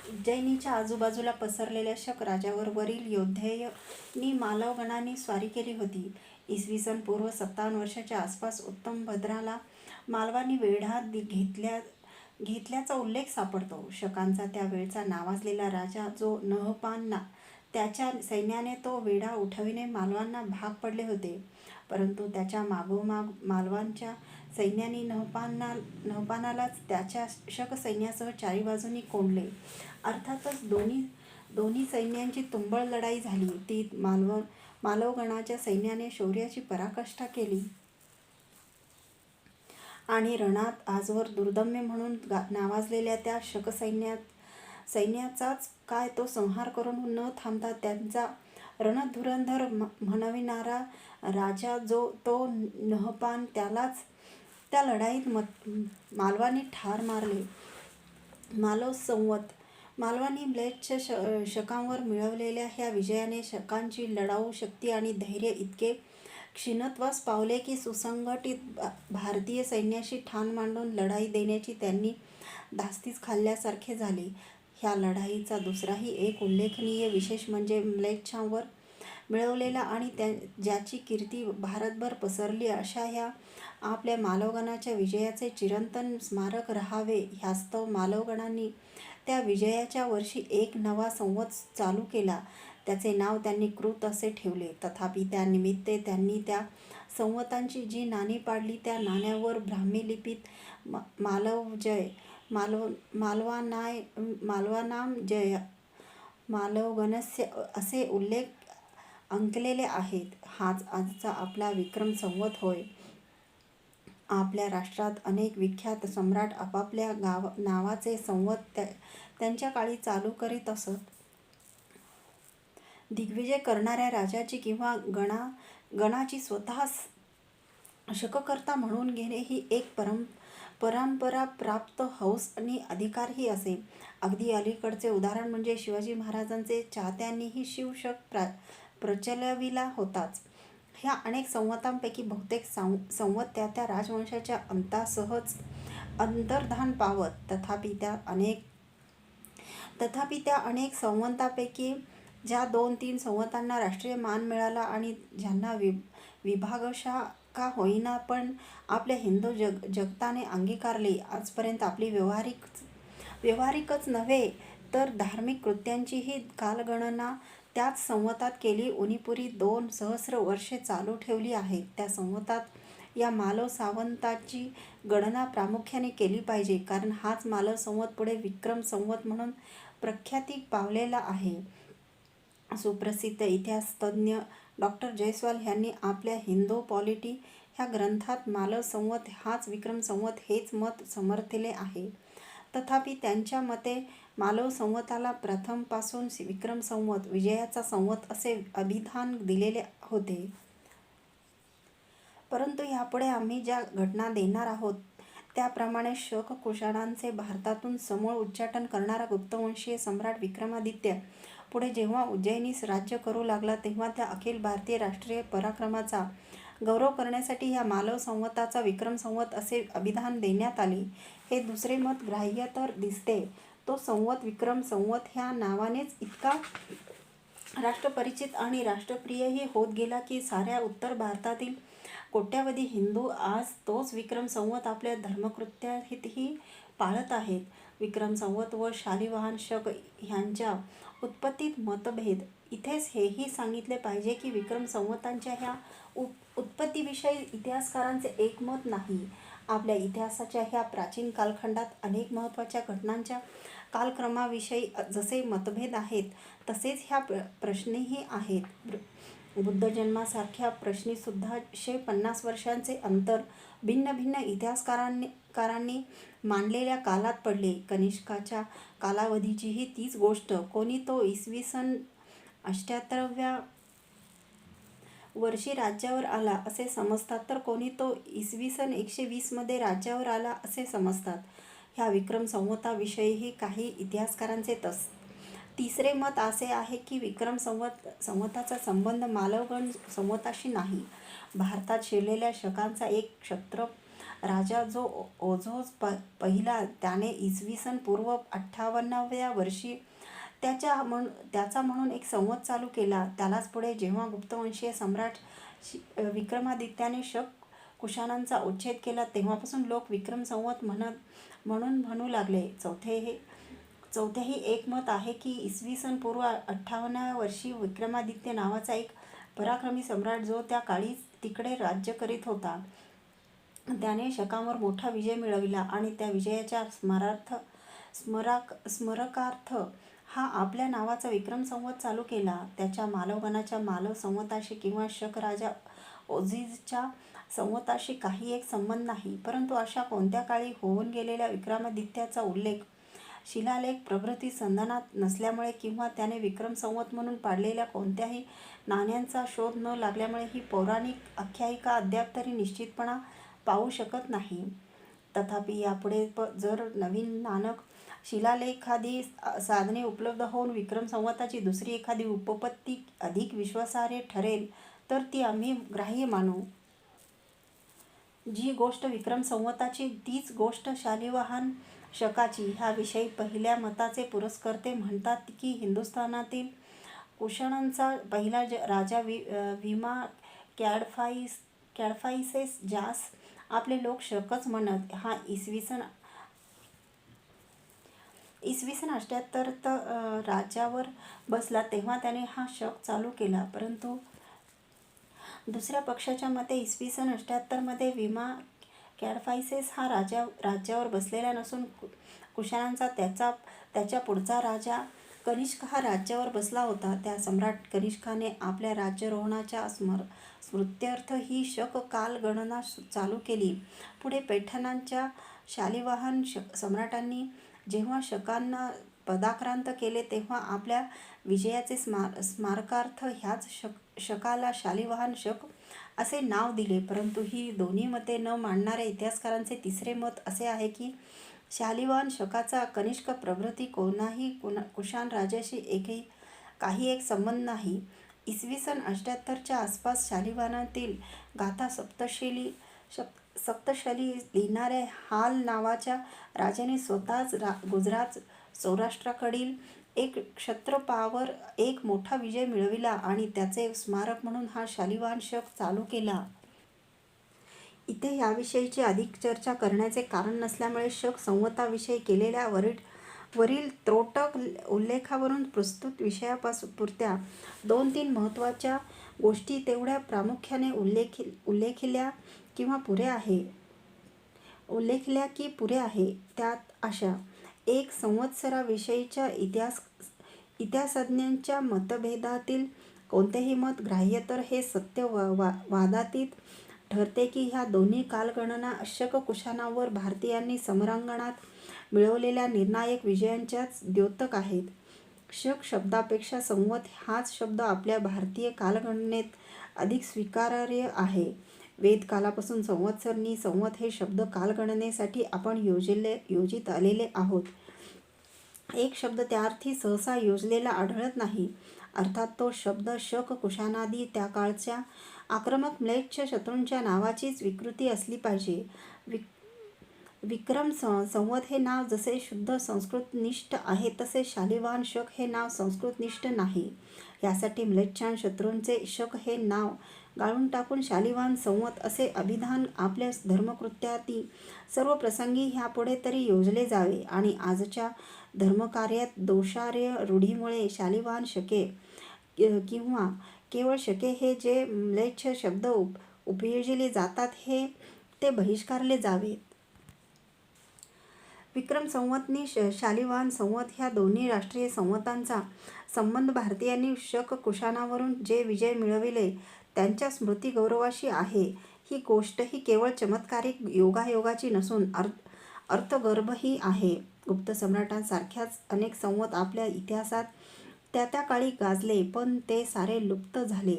उज्जैनीच्या आजूबाजूला पसरलेल्या शक राज्यावर वरील योद्धेयांनी मालवगणाने स्वारी केली होती. इसवी सन पूर्व 57 वर्षाच्या आसपास उत्तम भद्राला मालवांनी वेढा घेतल्याचा उल्लेख सापडतो. शकांचा त्यावेळचा नावाजलेला राजा जो नहपान त्याच्या सैन्याने तो वेढा उठविणे मालवांना भाग पडले होते, परंतु त्याच्या मागोमाग मालवांच्या सैन्याने नहपानालाच त्याच्या शक सैन्यासह चारी बाजूंनी कोंडले. अर्थातच दोन्ही सैन्यांची तुंबळ लढाई झाली. तीत मालवगणाच्या सैन्याने शौर्याची पराकाष्ठा केली आणि रणात आजवर दुर्दम्य म्हणून नावाजलेल्या त्या शक सैन्याचाच काय तो संहार करून न थांबता त्यांचा रणधुरंधर म्हणविणारा राजा जो तो नहपान त्यालाच त्या लढाईत मालवांनी ठार मारले. मालव संवत मालवांनी म्लेच्छ शकांवर मिळवलेल्या ह्या विजयाने शकांची लढाऊ शक्ती आणि धैर्य इतके क्षीणत्वास पावले की सुसंघटित भारतीय सैन्याशी ठाण मांडून लढाई देण्याची त्यांनी धास्तीच खाल्ल्यासारखे झाले. ह्या लढाईचा दुसराही एक उल्लेखनीय विशेष म्हणजे म्लेच्छांवर मिळवलेला आणि ज्याची कीर्ती भारतभर पसरली अशा ह्या आपल्या मालवगणाच्या विजयाचे चिरंतन स्मारक राहावे ह्यास्तव मालवगणांनी त्या विजयाच्या वर्षी एक नवा संवत चालू केला. त्याचे नाव त्यांनी कृत असे ठेवले. तथापि त्या निमित्ते त्यांनी त्या संवतांची जी नाणी पाडली त्या नाण्यावर ब्राह्मी लिपीत मालवजय, मालवानाम जय, मालवगणस्य असे उल्लेख अंकलेले आहेत. हाच आजचा आपला विक्रम संवत होय. आपल्या राष्ट्रात अनेक विख्यात सम्राट आपापल्या नावाचे संवत त्यांच्या काळी चालू करीत असत. दिग्विजय करणाऱ्या राजाची किंवा गणाची स्वतः शककर्ता म्हणून घेणे ही एक परंपराप्राप्त हौस आणि अधिकारही असे. अगदी अलीकडचे उदाहरण म्हणजे शिवाजी महाराजांचे चाहत्यांनीही शिवशक प्रचलविला होताच. ह्या अनेक संवतांपैकी बहुतेक संवत त्या राजवंशाच्या अंतासहच अंतर्धान पावत. तथापि त्या अनेक संवतांपैकी ज्या 2-3 संवतांना राष्ट्रीय मान मिळाला आणि ज्यांना विभागशः का होईना पण आपल्या हिंदू जगताने अंगीकारले, आजपर्यंत आपली व्यावहारिकच नव्हे तर धार्मिक कृत्यांचीही कालगणना त्याच संवतात केली उणीपुरी 2 सहस्र वर्षे चालू ठेवली आहेत. त्या संवतात या मालव सावंताची गणना प्रामुख्याने केली पाहिजे, कारण हाच मालव संवत पुढे विक्रम संवत म्हणून प्रख्याती पावलेला आहे. सुप्रसिद्ध इतिहासतज्ञ डॉ. जयस्वाल ह्यांनी आपल्या हिंदू पॉलिटी ह्या ग्रंथात मालव संवत हाच विक्रम संवत हेच मत समर्थले आहे. तथापि त्यांच्या मते मालव संवताला प्रथमपासून विक्रम संवत, विजयाचा संवत असे अभिधान दिलेले होते. परंतु ह्यापुढे आम्ही ज्या घटना देणार आहोत त्याप्रमाणे शक कुशाणांचे भारतातून समूळ उच्चाटन करणारा गुप्तवंशीय सम्राट विक्रमादित्य पुढे जेव्हा उज्जैनीस राज्य करू लागला तेव्हा त्या अखिल भारतीय राष्ट्रीय पराक्रमाचा गौरव करण्यासाठी ह्या मालव संवताचा विक्रम संवत असे अभिधान देण्यात आले. हे दुसरे मत ग्राह्य तर दिसते. तो संवत विक्रम संवत ह्या नावानेच इतका राष्ट्रपरिचित आणि राष्ट्रप्रियही होत गेला की साऱ्या उत्तर भारतातील कोट्यावधी हिंदू आज तोच विक्रम संवत आपल्या धर्मकृत्यातही पाळत आहेत. विक्रम संवत व शालिवाहन शक ह्यांच्या उत्पत्तीत मतभेद. इथेच हेही सांगितले पाहिजे की विक्रम संवतांच्या ह्या उत्पत्तीविषयी इतिहासकारांचे एकमत नाही. आपल्या इतिहासाच्या ह्या प्राचीन कालखंडात अनेक महत्त्वाच्या घटनांच्या कालक्रमाविषयी जसे मतभेद आहेत तसेच ह्या प्रश्नीही आहेत. बुद्धजन्मासारख्या प्रश्नीसुद्धा 150 वर्षांचे अंतर भिन्न भिन्न इतिहासकारांनी मांडलेल्या कालात पडले. कनिष्काच्या कालावधीचीही तीच गोष्ट. कोणी तो इसवी सन 78व्या वर्षी राज्यावर आला असे समजतात तर कोणी तो इसवी सन 120 मध्ये राज्यावर आला असे समजतात. ह्या विक्रम संवताविषयीही काही इतिहासकारांचे तिसरे मत असे आहे की विक्रम संवताचा संबंध मालवगण संवताशी नाही. भारतात शिरलेल्या शकांचा एक राजा जो ओझोज पहिला त्याने इसवी सन पूर्व 58व्या वर्षी त्याचा म्हणून एक संवत चालू केला. त्यालाच पुढे जेव्हा गुप्तवंशीय सम्राट विक्रमादित्याने शक कुशाणांचा उच्छेद केला तेव्हापासून लोक विक्रम संवत म्हणून म्हणू लागले. चौथ्याही एक मत आहे की इसवी सन पूर्व 58व्या वर्षी विक्रमादित्य नावाचा एक पराक्रमी सम्राट जो त्या काळी तिकडे राज्य करीत होता त्याने शकांवर मोठा विजय मिळविला आणि त्या विजयाच्या स्मरकार्थ हा आपल्या नावाचा विक्रम संवत चालू केला. त्याच्या मालवगणाच्या मालव संवताशी किंवा शक राजा ओझीजच्या संवताशी काही एक संबंध नाही, परंतु अशा कोणत्या काळी होऊन गेलेल्या विक्रमादित्याचा उल्लेख शिलालेख प्रभृती संधानात नसल्यामुळे किंवा त्याने विक्रम संवत म्हणून पाडलेल्या कोणत्याही नाण्यांचा शोध न लागल्यामुळे ही पौराणिक आख्यायिका अद्याप तरी निश्चितपणा पाहू शकत नाही. तथापि यापुढे जर नवीन नाणक शिलालेखादी साधने उपलब्ध होऊन विक्रम संवताची दुसरी एखादी उपपत्ती अधिक विश्वासार्ह ठरेल तर ती आम्ही ग्राह्य मानू. जी गोष्ट विक्रम संवताची तीच गोष्ट शालिवाहन शकाची. ह्याविषयी पहिल्या मताचे पुरस्कर्ते म्हणतात की हिंदुस्थानातील कुशाणांचा पहिला राजा विमा कॅडफाइसेस ज्यास आपले लोक शकच म्हणत हा इसवी सन 78 राज्यावर बसला तेव्हा त्याने हा शक चालू केला. परंतु दुसऱ्या पक्षाच्या मते इसवी सन 78 मध्ये विमा कॅडफाइसेस हा राज्यावर बसलेला नसून कुशाणांचा त्याच्या पुढचा राजा कनिष्क हा राज्यावर बसला होता. त्या सम्राट कनिष्काने आपल्या राज्यारोहणाच्या स्मृत्यर्थ ही शक कालगणना चालू केली. पुढे पैठणांच्या शालिवाहन सम्राटांनी जेव्हा शकांना पदाक्रांत केले तेव्हा आपल्या विजयाचे स्मारकार्थ ह्याच शकाला शालिवाहन शक असे नाव दिले. परंतु ही दोन्ही मते न मांडणाऱ्या इतिहासकारांचे तिसरे मत असे आहे की शालिवाहन शकाचा कनिष्क प्रभृती कोणाही कुशाण राजाशी काही एक संबंध नाही. इसवी सन 78च्या आसपास शालिवाहनातील गाथा सप्तशली लिहिणाऱ्या हाल नावाच्या राजाने स्वतःच गुजरात सौराष्ट्राकडील एक क्षत्रपावर एक मोठा विजय मिळविला आणि त्याचे स्मारक म्हणून हा शालिवाहन शक चालू केला. इथे याविषयीची अधिक चर्चा करण्याचे कारण नसल्यामुळे शक संवताविषयी केलेल्या वरील त्रोटक उल्लेखावरून प्रस्तुत विषयापुरत्या 2-3 महत्त्वाच्या गोष्टी तेवढ्या प्रामुख्याने उल्लेखल्या की पुरे आहे. त्यात अशा: 1. संवत्सराविषयीच्या इतिहासज्ञांच्या मतभेदातील कोणतेही मत ग्राह्य तर हे सत्य वादातीत ठरते की ह्या दोन्ही कालगणना शक कुशाणांवर भारतीयांनी समरांगणात मिळवलेल्या निर्णायक विजयांच्याच द्योतक आहेत. शक शब्दापेक्षा संवत हाच शब्द आपल्या भारतीय कालगणनेत अधिक स्वीकारार्ह आहे. वेदकालापासून संवत्सर संवत हे शब्द कालगणनेसाठी आपण योजित आलेले आहोत. एक शब्द त्याअर्थी सहसा योजलेला आढळत नाही. अर्थात तो शब्द शक कुशाणादी त्या काळच्या आक्रमक म्लेच्छ शत्रूंच्या नावाचीच विकृती असली पाहिजे. विक्रम संवत हे नाव जसे शुद्ध संस्कृतनिष्ठ आहे तसे शालिवाहन शक हे नाव संस्कृतनिष्ठ नाही. यासाठी म्लेच्छान शत्रूंचे शक हे नाव गाळून टाकून शालिवाहन संवत असे अभिधान आपल्या धर्मकृत्यादी सर्व प्रसंगी ह्यापुढे तरी योजले जावे आणि आजच्या धर्मकार्यात दोषार्ह रूढीमुळे शालिवाहन शके किंवा केवळ शके हे जे म्लेच्छ शब्द उपयोजिले जातात ते बहिष्कारले जावेत. विक्रम संवतनी शालिवाहन संवत ह्या दोन्ही राष्ट्रीय संवतांचा संबंध भारतीयांनी शक कुशाणावरून जे विजय मिळविले त्यांच्या स्मृतिगौरवाशी आहे. ही गोष्ट ही केवळ चमत्कारिक योगायोगाची नसून अर्थगर्भही आहे. गुप्त सम्राटांसारख्याच अनेक संवत आपल्या इतिहासात त्या काळी गाजले पण ते सारे लुप्त झाले.